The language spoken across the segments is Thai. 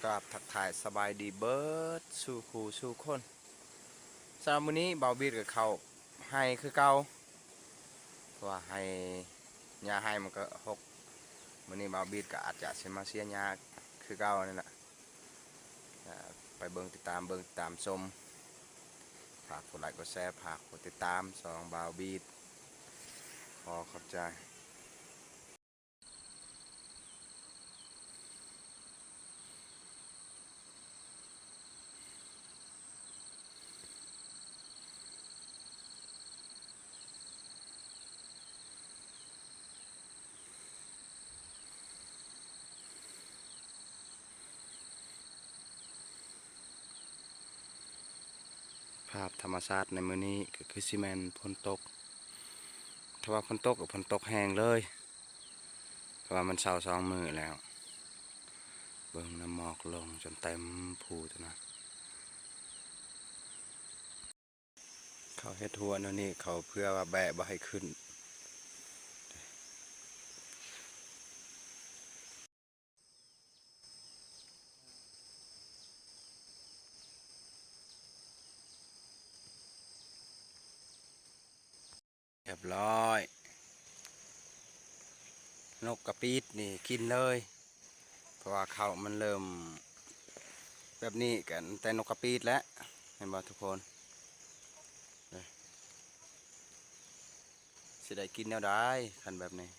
กราบทักทายสบายดีเบิร์ดสู่คู่สู่คนสำหรับมื้อนี้เบาบีดกับเขาให้คือเก่าเพราะว่าให้ยาให้มันก็หกมื้อนี้เบาบีดก็อาจจะสิมาเสียยาคือเก่านี่แหละไปเบิ่งติดตามชมฝากกดไลค์กดแชร์ฝากกดติดตามสองเบาบีดขอขอบใจภาพธรรมชาติในมื้อนี้ก็คือซีเมนฝนตกถ้าว่าฝนตกก็ฝนตกแห้งเลยเพราะว่ามันเช้า2 มื้อแล้วเบิ่งน้ำหมอกลงจนเต็มภูเท่านั้นเขาเฮ็ดหัวนั่นนี่เขาเพื่อว่าแบะบ่ให้ขึ้นเรียบร้อยนกกระปีดนี่กินเลยเพราะว่าเขามันเริ่มแบบนี้กันแต่นกกระปีดแล้วเห็นบ่ทุกคนสิได้กินแนวได้คันแบบนี้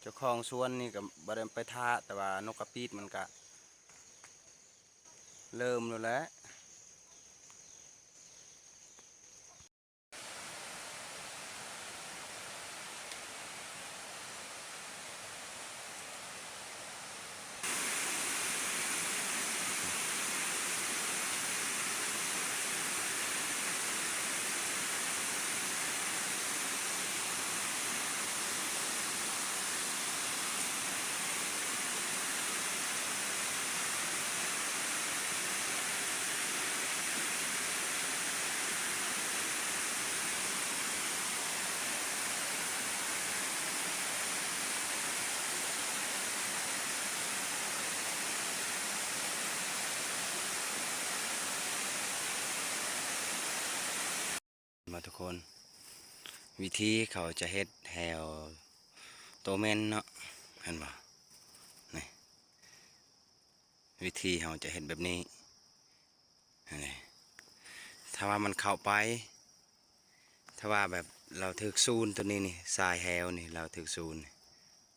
เจ้าของสวนนี่ก็บ่ได้ไปท่าแต่ว่านกกระปีดมันก็เริ่มแล้วแหละมาทุกคนวิธีเขาจะเฮ็ดแฮวโตเมนเนาะเห็นบ่นี่วิธีเขาจะเฮ็ดแบบนี้นี่ถ้าว่ามันเข้าไปถ้าว่าแบบเราถึกซูนตัวนี้นี่ทรายแฮวนี่เราถึกซูน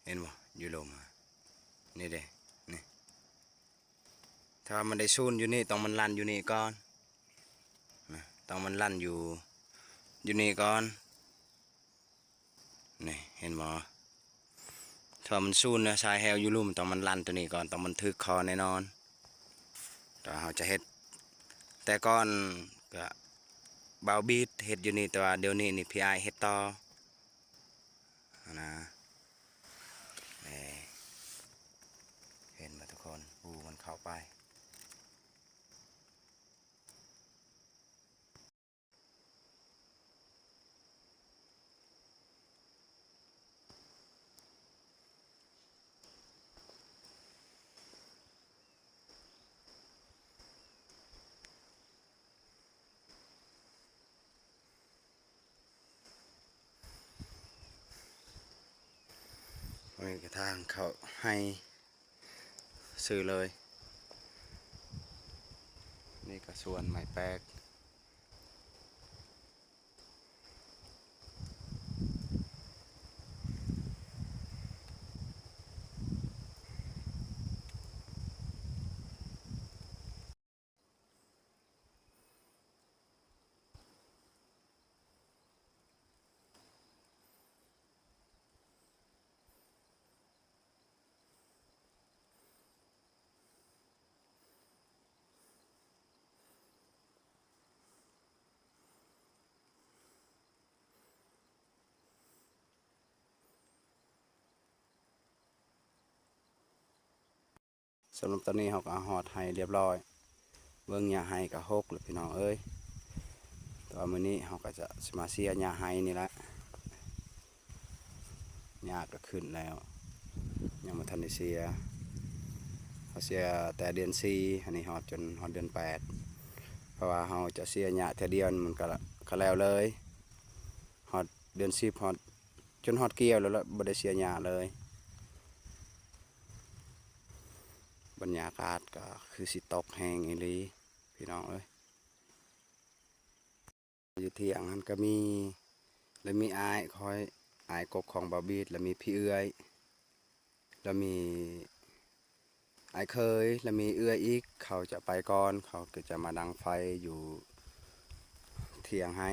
เห็นบ่อยู่ลมนี่เด้นี่ถ้าว่ามันได้ซูนอยู่นี่ต้องมันลั่นอยู่นี่ก่อนต้องมันลั่นอยู่นี่ก่อนนี่เห็นบ่ถ้ามันซูนนะทรายแฮวอยู่ลุ่มต้องมันลั่นตัวนี้ก่อนต้องมันถึกคอแน่นอนแต่เราจะเฮ็ดแต่ก่อนก็บาวบีดเฮ็ดอยู่นี่แต่ว่าเดี๋ยวนี้นี่พี่ไอเฮ็ดต่อนะเห็นไหมทุกคนปูมันเข้าไปมีกระทางเขาให้ซื้อเลยนี่ก็ส่วนไม้แป๊กสำหรับตอนนี้เขาก็หอดให้เรียบร้อยเบิ้งหญ้าให้ก็หกเลยพี่น้องเอ้ยตอนมื้อนี้เขาก็จะมาเสียหญ้าให้นี่ละหญ้าก็ขึ้นแล้วยังมาทันได้เสีย เขาเสียแต่เดือน4อันนี้ฮอดจนฮอดเดือน8เพราะว่าเขาจะเสียหญ้าเท่าเดียวมันก็แล้วเลยฮอดเดือน10ฮอดจนฮอดเกี่ยวแล้วบ่ได้เสียหญ้าเลยบรรยากาศก็คือสิตกแห้งอีหลีพี่น้องเอ้ยอยู่เที่ยงมันก็มีแล้วมีอ้ายคอยอ้ายกกของบาบีดแล้วมีพี่เอื้อยแล้วมีอ้ายเคยแล้วมีเอื้อยอีกเขาจะไปก่อนเขาก็จะมาดังไฟอยู่เที่ยงให้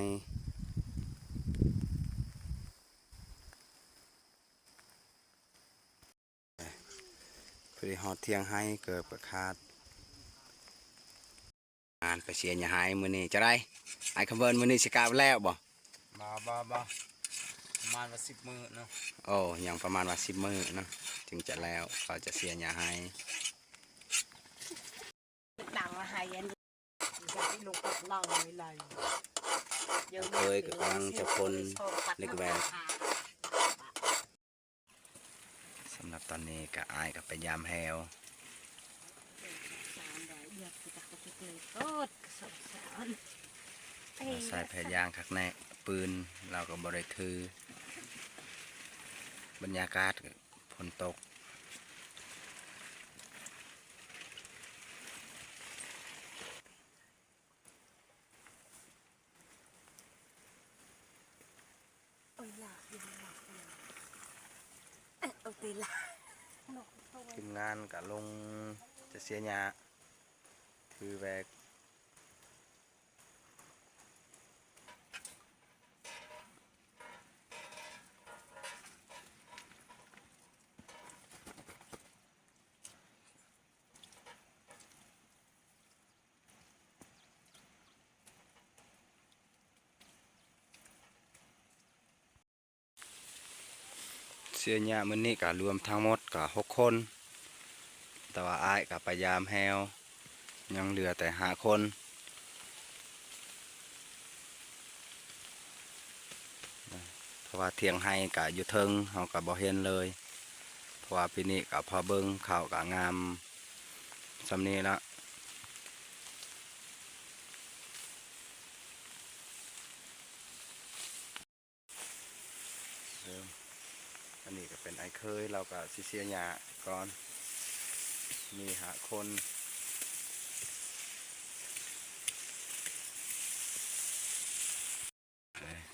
พอดีฮอดเที่ยงให้เกิดประคาดงานก็เสียอย่าหายมื้อนี้จะได้ไอ้คำเวิร์นมื้อนี้สิกลับแล้วบ่บ่ประมาณว่า10 มื้อเนาะโอ้ยังประมาณว่า10 มื้อเนาะถึงจะแล้วเขาจะเสียอย่าหายดังว่าหายยันอยากให้ลูกกับเราเลย เคยก็กำลังจะคนเล็กแวกสำหรับตอนนี้ก็อายกับไปยามแฮวใส่แผ่ยางคักแน่ปืนเราก็บริถือบรรยากาศฝนตกทีมงานก็ลงจะเสียหญ้าถือแบกเสียหญ้ามื้อนี้ก็รวมทั้งหมดก็6 คนแต่ว่าอ้ายก็พยายามแฮวยังเหลือแต่5 คนเพราะว่าเที่ยงให้ก็อยู่เทิงเฮาก็บ่เห็นเลยเพราะว่าปีนี้ก็พอเบิ่งข้าวก็งามสำนี้ละอันนี้ก็เป็นไอ้เคยเราก็สิเสียหญ้าก่อนมี5 คน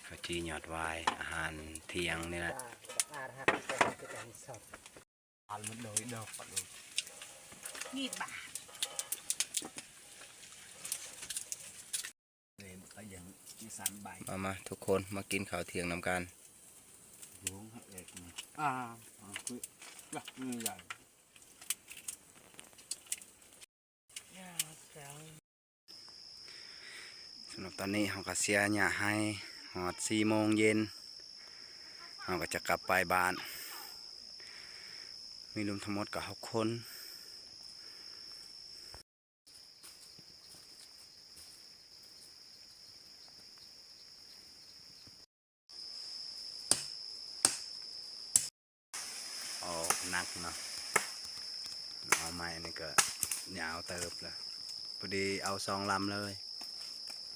ข้าวจีหยอดวายอาหารเที่ยงนี่แหละอันมันโดยดอกปัดนี่บาทเลยก็ยังมี3 ใบมาทุกคนมากินข้าวเที่ยงนำกันลุงให้เอกคือละมือใหญ่สำหรับตอนนี้เราก็เสียหญ้าให้หอด4 โมงเย็นเราก็จะกลับไปบ้านมีรวมทั้งหมดก็6 คนเอานักเนาะเอาไม้นี่ก็ยาวเติบเลยพอดีเอา2 ลำเลย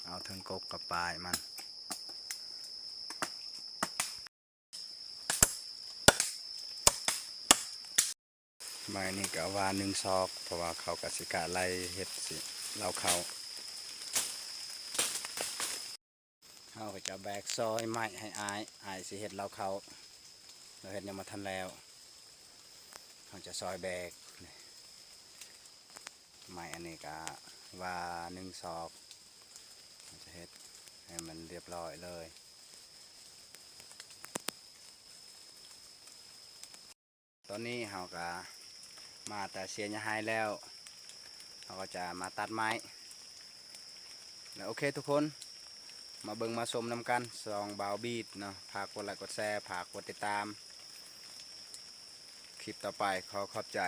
เอาทั้งกบกับปลายมันไม้นี่ก็ว่า1 ศอกเพราะว่าเขากสิกะไล่เฮ็ดสิเราเขาก็จะแบกซอยไม้ให้อายสิเฮ็ดเราเฮ็ดยังมาทันแล้วเขาจะซอยแบกไม้อันนี้ก็ว่า1 ศอกจะเฮ็ดให้มันเรียบร้อยเลยตอนนี้เราก็มาแต่เสียหญ้าให้แล้วเราก็จะมาตัดไม้แล้วโอเคทุกคนมาเบิ่งมาชมนำกันซองบาวบีดเนาะฝากกดไลค์กดแชร์ฝากกดติดตามคลิปต่อไปขอบใจ